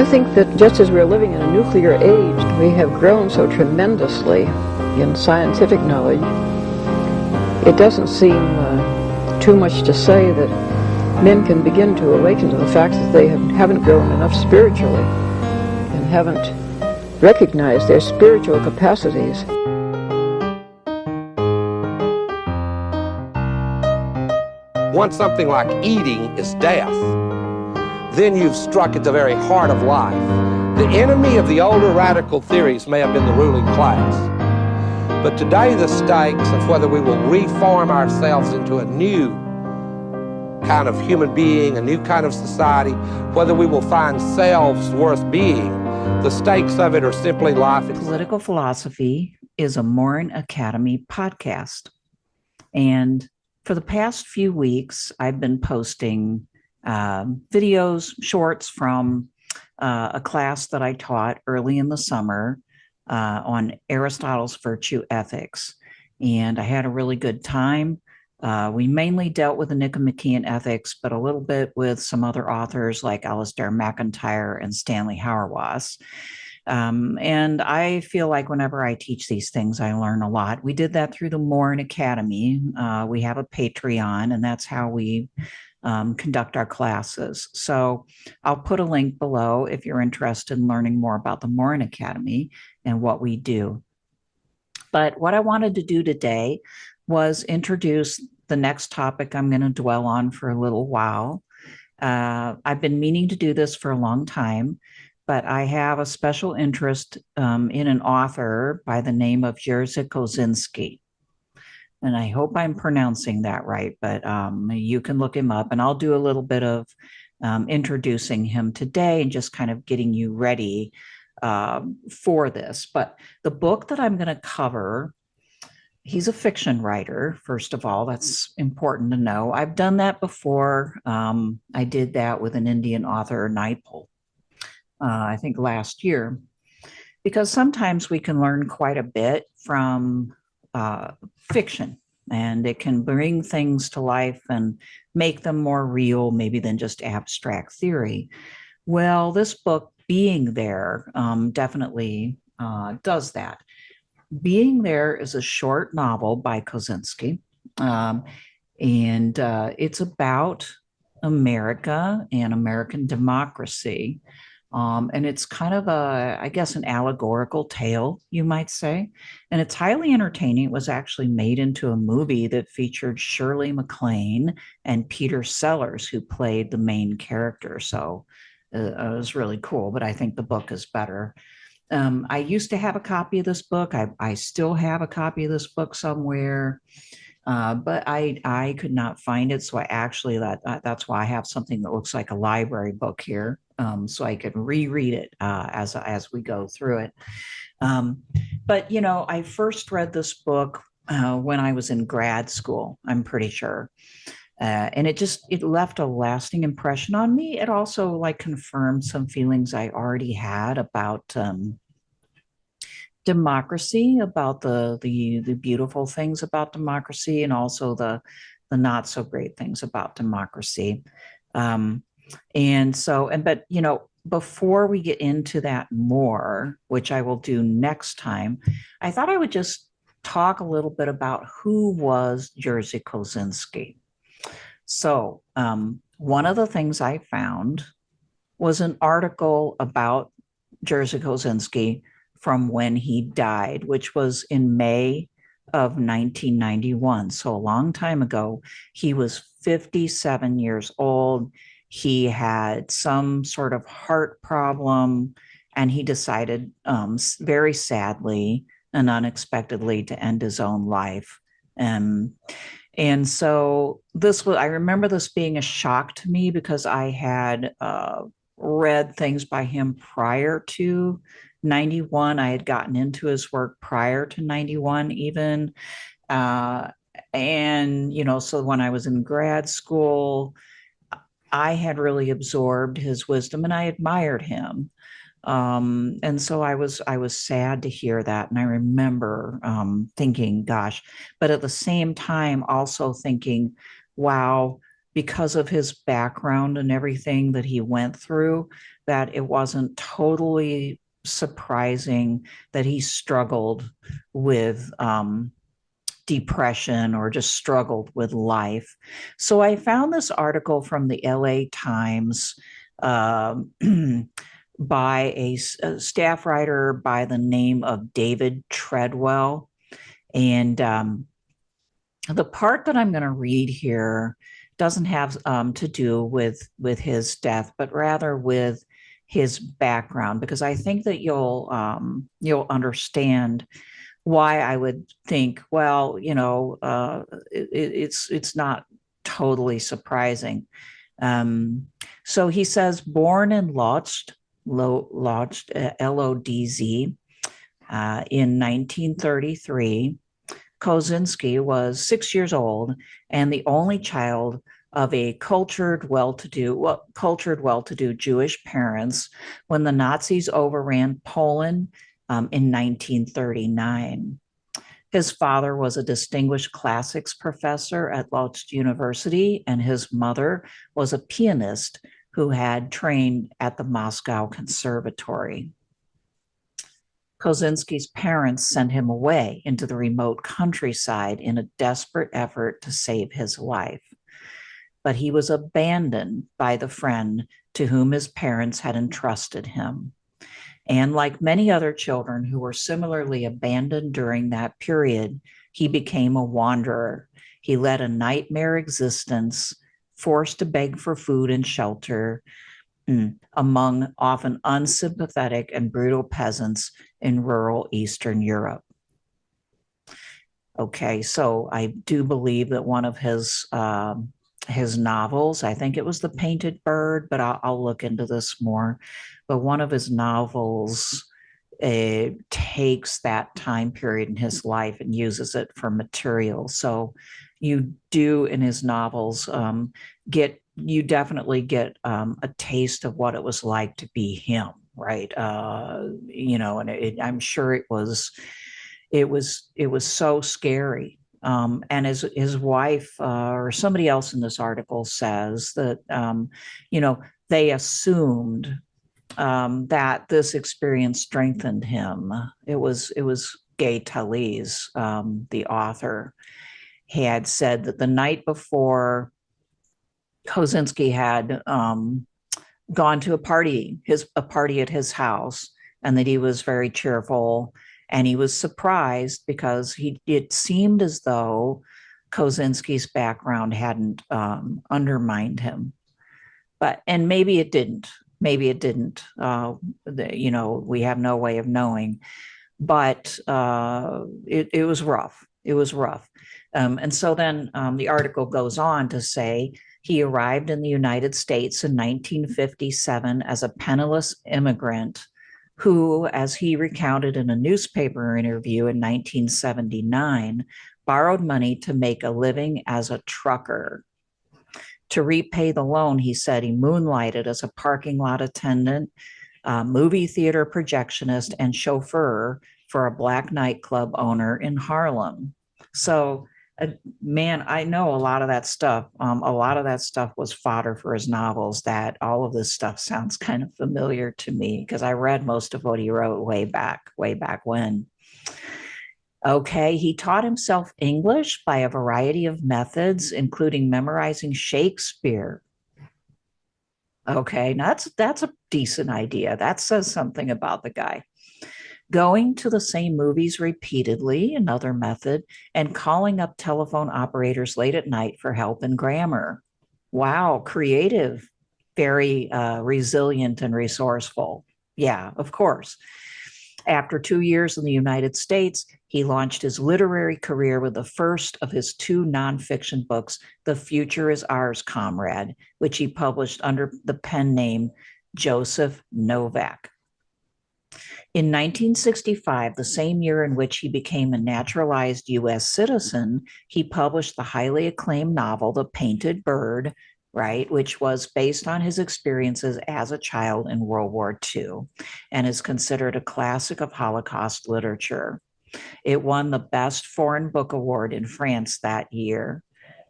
I think that just as we're living in a nuclear age, we have grown so tremendously in scientific knowledge. It doesn't seem too much to say that men can begin to awaken to the fact that they haven't grown enough spiritually and haven't recognized their spiritual capacities. Once something like eating is death, then you've struck at the very heart of life. The enemy of the older radical theories may have been the ruling class, but today the stakes of whether we will reform ourselves into a new kind of human being, a new kind of society, whether we will find selves worth being, the stakes of it are simply life itself. Political Philosophy is a Maurin Academy podcast. And for the past few weeks, I've been posting videos, shorts from a class that I taught early in the summer on Aristotle's virtue ethics. And I had a really good time. We mainly dealt with the Nicomachean ethics, but a little bit with some other authors like Alasdair MacIntyre and Stanley Hauerwas. And I feel like whenever I teach these things, I learn a lot. We did that through the Maurin Academy. We have a Patreon, and that's how we conduct our classes. So I'll put a link below if you're interested in learning more about the Maurin Academy and what we do. But what I wanted to do today was introduce the next topic I'm going to dwell on for a little while. I've been meaning to do this for a long time, but I have a special interest in an author by the name of Jerzy Kosinski. And I hope I'm pronouncing that right, but you can look him up, and I'll do a little bit of introducing him today and just kind of getting you ready for this. But the book that I'm going to cover, he's a fiction writer, first of all. That's important to know. I've done that before. I did that with an Indian author, Naipaul, I think last year, because sometimes we can learn quite a bit from fiction, and it can bring things to life and make them more real, maybe than just abstract theory. Well, this book, Being There, definitely does that. Being There is a short novel by Kosinski, and it's about America and American democracy. And it's kind of I guess, an allegorical tale, you might say. And it's highly entertaining. It was actually made into a movie that featured Shirley MacLaine and Peter Sellers, who played the main character. So it was really cool, but I think the book is better. I used to have a copy of this book. I still have a copy of this book somewhere, but I could not find it. So I actually, that's why I have something that looks like a library book here, so I can reread it as we go through it. But, you know, I first read this book when I was in grad school, I'm pretty sure. And it left a lasting impression on me. It also like confirmed some feelings I already had about democracy, about the beautiful things about democracy, and also the not so great things about democracy. But you know, before we get into that more, which I will do next time, I thought I would just talk a little bit about who was Jerzy Kosinski. So one of the things I found was an article about Jerzy Kosinski from when he died, which was in May of 1991. So a long time ago. He was 57 years old. He had some sort of heart problem, and he decided very sadly and unexpectedly to end his own life. And so I remember this being a shock to me, because I had read things by him prior to 91. I had gotten into his work prior to 91 even. And, you know, so when I was in grad school, I had really absorbed his wisdom and I admired him. And so I was sad to hear that. And I remember thinking, gosh, but at the same time, also thinking, wow, because of his background and everything that he went through, that it wasn't totally surprising that he struggled with depression or just struggled with life. So I found this article from the LA Times um, by a staff writer by the name of David Treadwell. And the part that I'm going to read here doesn't have to do with his death, but rather with his background, because I think that you'll understand why I would think, well, it's not totally surprising. So he says, born in Lodz, Lodz, in 1933, Kosinski was 6 years old and the only child of a cultured, well-to-do Jewish parents when the Nazis overran Poland in 1939. His father was a distinguished classics professor at Lodz University, and his mother was a pianist who had trained at the Moscow Conservatory. Kosinski's parents sent him away into the remote countryside in a desperate effort to save his life. But he was abandoned by the friend to whom his parents had entrusted him. And like many other children who were similarly abandoned during that period, he became a wanderer. He led a nightmare existence, forced to beg for food and shelter among often unsympathetic and brutal peasants in rural Eastern Europe. Okay, so I do believe that one of his novels, I think it was The Painted Bird, but I'll look into this more. But one of his novels takes that time period in his life and uses it for material. So you do in his novels you definitely get a taste of what it was like to be him, right? And I'm sure it was so scary. And his wife or somebody else in this article says that, they assumed that this experience strengthened him. It was Gay Talese, the author, had said that the night before Kosinski had gone to a party at his house, and that he was very cheerful. And he was surprised because it seemed as though Kosinski's background hadn't undermined him. And maybe it didn't. Maybe it didn't. We have no way of knowing. But it was rough. It was rough. And so then the article goes on to say he arrived in the United States in 1957 as a penniless immigrant who, as he recounted in a newspaper interview in 1979, borrowed money to make a living as a trucker. To repay the loan, he said he moonlighted as a parking lot attendant, movie theater projectionist, and chauffeur for a black nightclub owner in Harlem. So, man, I know a lot of that stuff. A lot of that stuff was fodder for his novels. That all of this stuff sounds kind of familiar to me because I read most of what he wrote way back when. Okay, he taught himself English by a variety of methods, including memorizing Shakespeare. Okay, now that's a decent idea. That says something about the guy. Going to the same movies repeatedly, another method, and calling up telephone operators late at night for help in grammar. Wow, creative, very resilient and resourceful. Yeah, of course. After 2 years in the United States, he launched his literary career with the first of his 2 nonfiction books, The Future is Ours, Comrade, which he published under the pen name Joseph Novak. In 1965, the same year in which he became a naturalized U.S. citizen, he published the highly acclaimed novel, The Painted Bird, right, which was based on his experiences as a child in World War II and is considered a classic of Holocaust literature. It won the Best Foreign Book Award in France that year.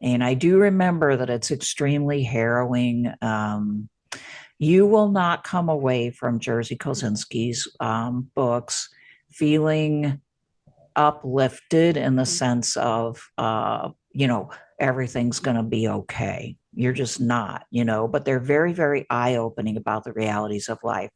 And I do remember that it's extremely harrowing. You will not come away from Jerzy Kosinski's books feeling uplifted in the sense of, everything's going to be okay. You're just not, but they're very, very eye-opening about the realities of life.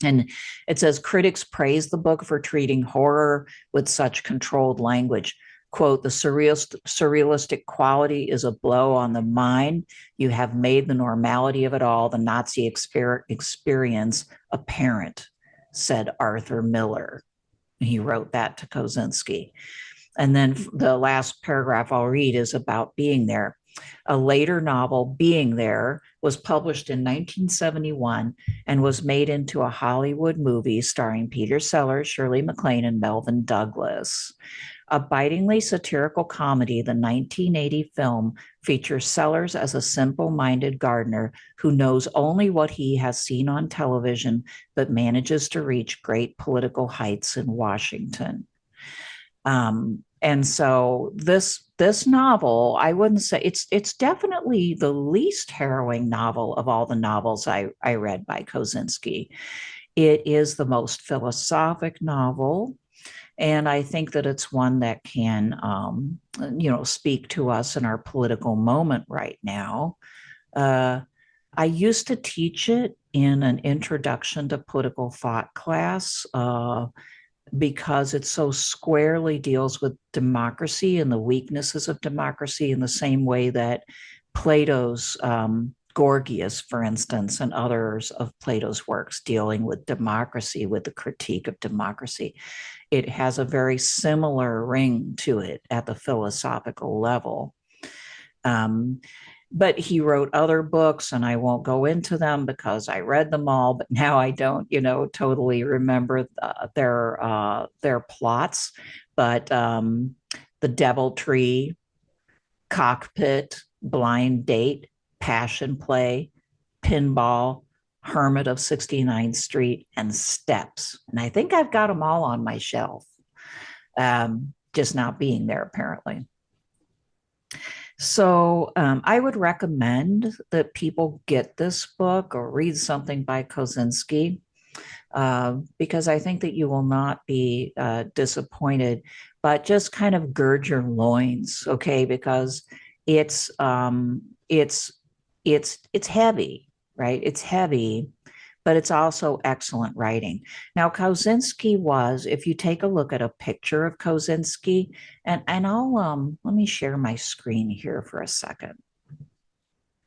And it says critics praise the book for treating horror with such controlled language. Quote, the surrealistic quality is a blow on the mind. You have made the normality of it all, the Nazi experience, apparent, said Arthur Miller. He wrote that to Kosinski. And then the last paragraph I'll read is about Being There. A later novel, Being There, was published in 1971 and was made into a Hollywood movie starring Peter Sellers, Shirley MacLaine, and Melvyn Douglas. A bitingly satirical comedy, the 1980 film features Sellers as a simple-minded gardener who knows only what he has seen on television, but manages to reach great political heights in Washington. And so this novel, I wouldn't say it's definitely the least harrowing novel of all the novels I read by Kosinski. It is the most philosophic novel, and I think that it's one that can, speak to us in our political moment right now. I used to teach it in an introduction to political thought class, because it so squarely deals with democracy and the weaknesses of democracy in the same way that Plato's Gorgias, for instance, and others of Plato's works dealing with democracy, with the critique of democracy. It has a very similar ring to it at the philosophical level. But he wrote other books, and I won't go into them because I read them all, but now I don't, totally remember their plots. But The Deviltry, Cockpit, Blind Date, Passion Play, Pinball, Hermit of 69th Street, and Steps. And I think I've got them all on my shelf, just not being there apparently. So I would recommend that people get this book or read something by Kosinski, because I think that you will not be disappointed, but just kind of gird your loins, okay? Because it's heavy, right? It's heavy, but it's also excellent writing. Now, Kosinski was, if you take a look at a picture of Kosinski, and I'll, let me share my screen here for a second.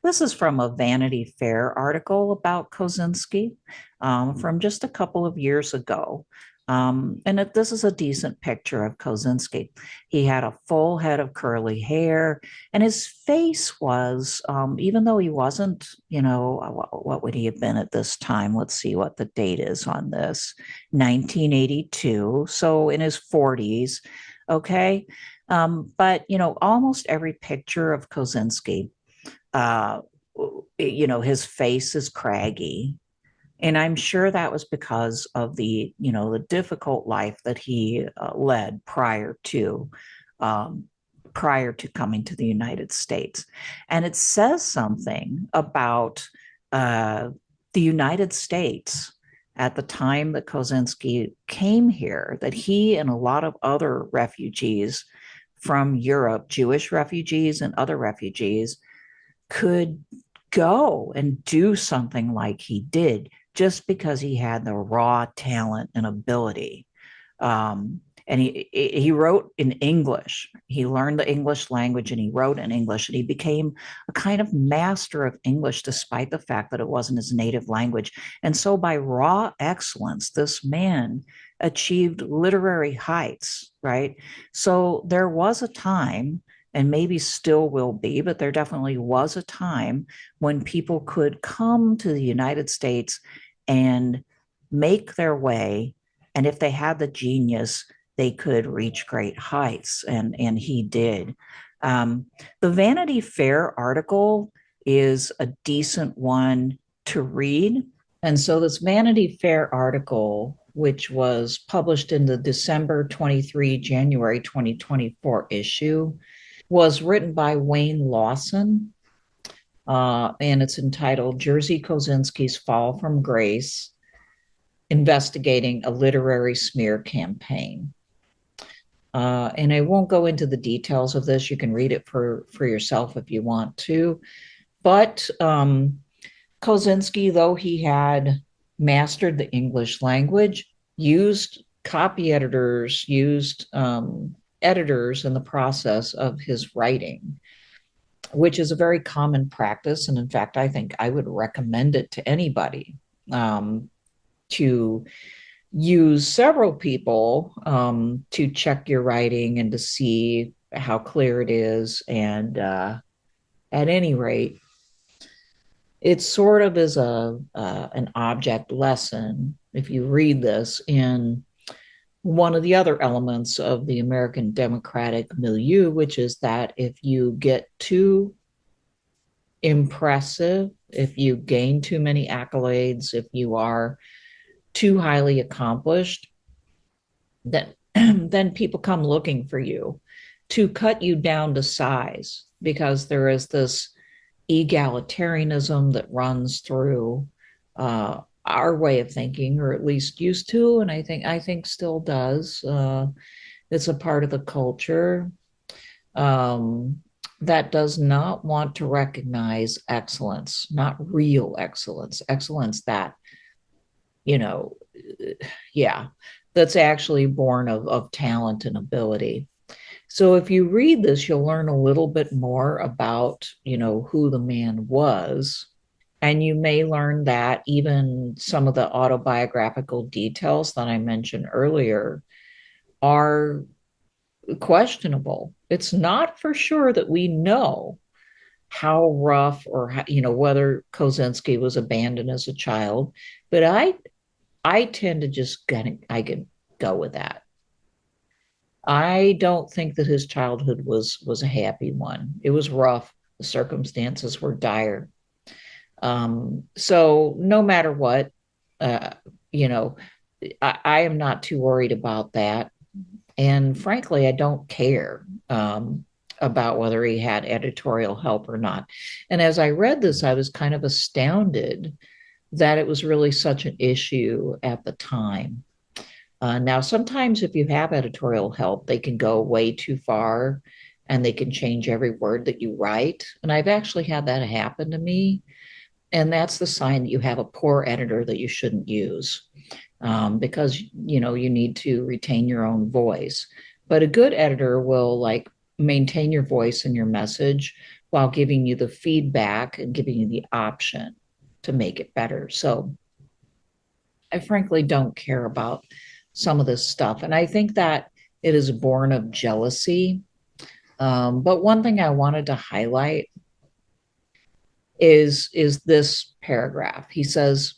This is from a Vanity Fair article about Kosinski from just a couple of years ago. This is a decent picture of Kosinski. He had a full head of curly hair, and his face was, even though he wasn't, what would he have been at this time? Let's see what the date is on this, 1982. So in his 40s, okay? But, almost every picture of Kosinski, his face is craggy. And I'm sure that was because of the difficult life that he led prior to coming to the United States. And it says something about the United States at the time that Kosinski came here, that he and a lot of other refugees from Europe, Jewish refugees and other refugees, could go and do something like he did, just because he had the raw talent and ability. And he wrote in English. He learned the English language and he wrote in English, and he became a kind of master of English despite the fact that it wasn't his native language. And so by raw excellence, this man achieved literary heights, right? So there was a time, and maybe still will be, but there definitely was a time when people could come to the United States and make their way. And if they had the genius, they could reach great heights. And he did. The Vanity Fair article is a decent one to read. And so this Vanity Fair article, which was published in the December 23, January 2024 issue, was written by Wayne Lawson, and it's entitled Jerzy Kosinski's Fall from Grace, Investigating a Literary Smear Campaign. And I won't go into the details of this. You can read it for yourself if you want to. But Kosinski, though he had mastered the English language, used copy editors, used editors in the process of his writing, which is a very common practice. And in fact, I think I would recommend it to anybody, to use several people to check your writing and to see how clear it is. And at any rate, it sort of is an object lesson, if you read this, in one of the other elements of the American democratic milieu, which is that if you get too impressive, if you gain too many accolades, if you are too highly accomplished, then people come looking for you to cut you down to size, because there is this egalitarianism that runs through our way of thinking, or at least used to, and I think still does. It's a part of the culture that does not want to recognize excellence, not real excellence, excellence that, that's actually born of talent and ability. So if you read this, you'll learn a little bit more about, who the man was. And you may learn that even some of the autobiographical details that I mentioned earlier are questionable. It's not for sure that we know how rough or whether Kosinski was abandoned as a child, but I tend to just I can go with that. I don't think that his childhood was a happy one. It was rough. The circumstances were dire. So no matter what, you know, I am not too worried about that. And frankly, I don't care about whether he had editorial help or not. And as I read this, I was kind of astounded that it was really such an issue at the time. Now, sometimes if you have editorial help, they can go way too far and they can change every word that you write. And I've actually had that happen to me. And that's the sign that you have a poor editor that you shouldn't use, because, you need to retain your own voice. But a good editor will maintain your voice and your message while giving you the feedback and giving you the option to make it better. So I frankly don't care about some of this stuff. And I think that it is born of jealousy. But one thing I wanted to highlight is this paragraph. He says,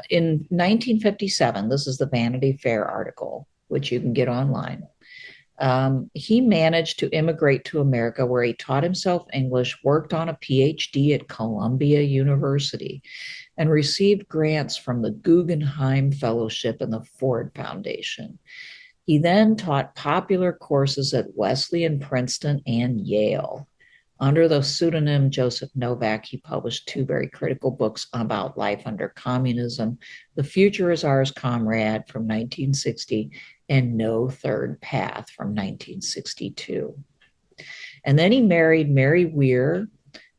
in 1957, this is the Vanity Fair article, which you can get online. He managed to immigrate to America, where he taught himself English, worked on a PhD at Columbia University, and received grants from the Guggenheim Fellowship and the Ford Foundation. He then taught popular courses at Wesleyan, Princeton, and Yale. Under the pseudonym Joseph Novak, he published 2 very critical books about life under communism: The Future is Ours, Comrade from 1960, and No Third Path from 1962. And then he married Mary Weir,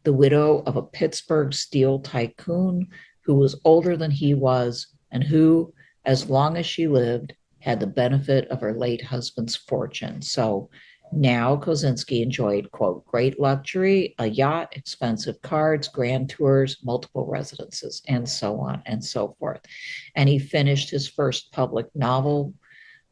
the widow of a Pittsburgh steel tycoon who was older than he was, and who, as long as she lived, had the benefit of her late husband's fortune. So now Kosinski enjoyed, quote, great luxury, a yacht, expensive cars, grand tours, multiple residences, and so on and so forth. And he finished his first public novel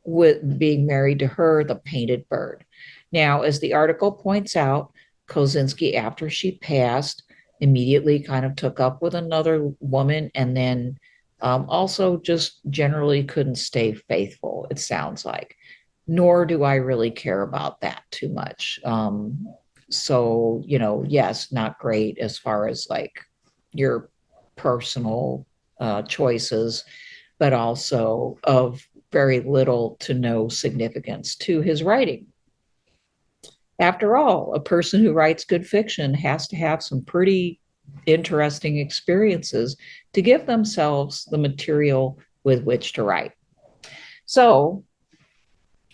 with being married to her, The Painted Bird. Now, as the article points out, Kosinski, after she passed, immediately kind of took up with another woman, and then also just generally couldn't stay faithful, it sounds like. Nor do I really care about that too much. So, yes, not great as far as your personal choices, but also of very little to no significance to his writing. After all, a person who writes good fiction has to have some pretty interesting experiences to give themselves the material with which to write. So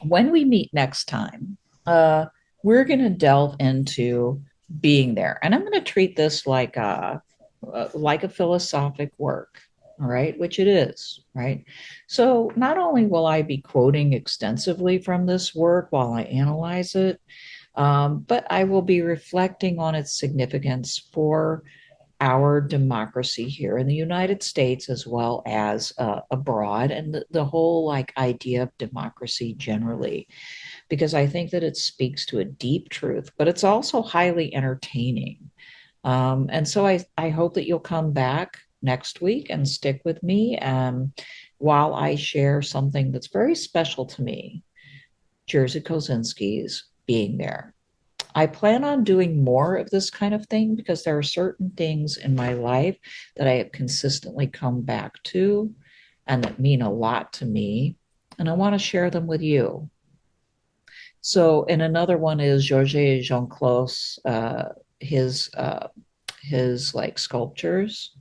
when we meet next time, we're going to delve into being there, and I'm going to treat this like a philosophic work, all right, which it is, right? So not only will I be quoting extensively from this work while I analyze it, but I will be reflecting on its significance for our democracy here in the United States as well as abroad, and the whole like idea of democracy generally, because I think that it speaks to a deep truth, but it's also highly entertaining. And so I hope that you'll come back next week and stick with me while I share something that's very special to me, Jerzy Kosinski's Being There. I plan on doing more of this kind of thing because there are certain things in my life that I have consistently come back to and that mean a lot to me, and I want to share them with you. So, and another one is Georges Jean-Claude's, his like sculptures,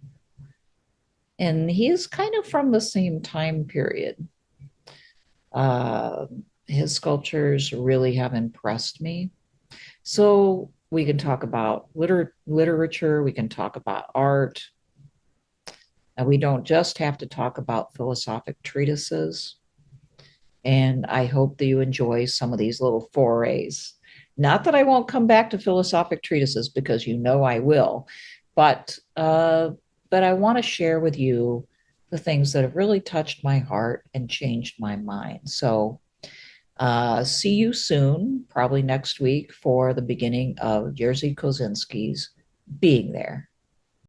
and he is kind of from the same time period. Uh, his sculptures really have impressed me. So we can talk about literature, we can talk about art, and we don't just have to talk about philosophic treatises. And I hope that you enjoy some of these little forays. Not that I won't come back to philosophic treatises, because you know I will, but I want to share with you the things that have really touched my heart and changed my mind. So see you soon, probably next week, for the beginning of Jerzy Kosinski's Being There.